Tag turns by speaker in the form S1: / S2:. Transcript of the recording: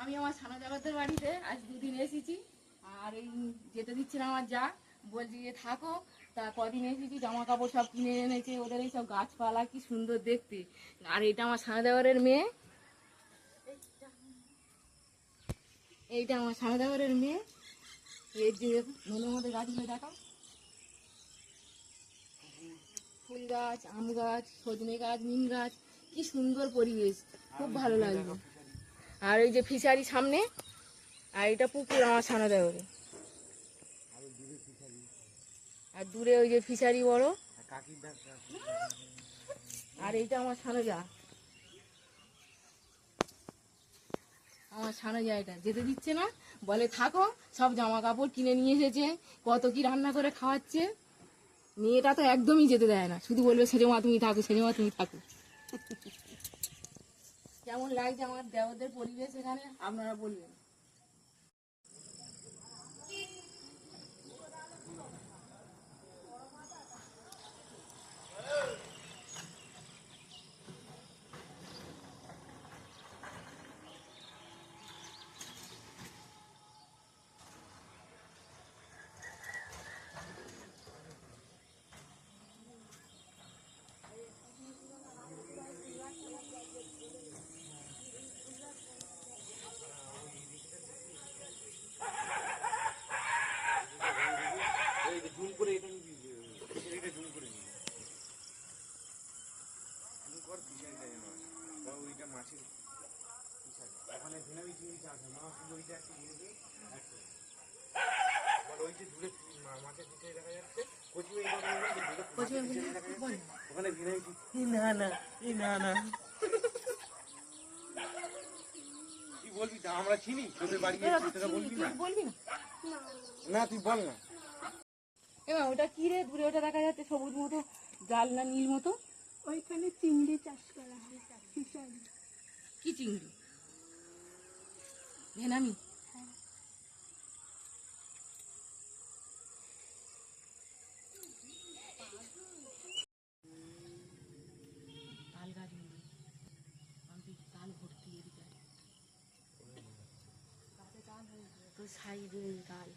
S1: আমি আমার ছানা জগতের বাড়িতে আজ 2 দিন এসেছি। আর এই যেতে দিচ্ছে না আমার যা, বলছি যে থাকো। তা কদিন এসেছি, জামা কাপড় সব কিনে এনেছে। ওদের এই সব গাছপালা কি সুন্দর দেখতে। আর এটা আমার ছানা দেওয়ারের মেয়ে, এইটা আমার ছানা দেওয়ারের মেয়ে। এর যে মনের মধ্যে গাছগুলো দেখাও, ফুল গাছ, আম গাছ, সজনে গাছ, নিম গাছ, কি সুন্দর পরিবেশ, খুব ভালো লাগলো। আর এই যে ফিশারি সামনে, আর এটা পুকুর আমার ছানা দেওয়ারে। আর দূরে ওই যে ফিশারি বড়। আর এইটা আমার ছানাজা, আমার ছানাজা। এটা যেতে দিচ্ছে না, বলে থাকো। সব জামা কাপড় কিনে নিয়ে এসেছে, কত কি রান্না করে খাওয়াচ্ছে। মেয়েটা তো একদমই যেতে দেয় না, শুধু বলবে সেজমা তুমি থাকো, সেজমা তুমি থাকো। কেমন লাগছে আমার দেওরদের পরিবেশ এখানে, আপনারা বলবেন।
S2: আমরা চিনি তোদের বাড়ি বলবি না, তুই বল না।
S1: এবার ওটা কি রে, দূরে ওটা দেখা যাচ্ছে সবুজ মতো, জাল না নীল মতো।
S3: ওইখানে চিংড়ি চাষ করা হয়।
S1: কি চিংড়ি? ভেনামি? তাল গাছ, তাল ভর্তি এদিকে তো সাইডে তাল।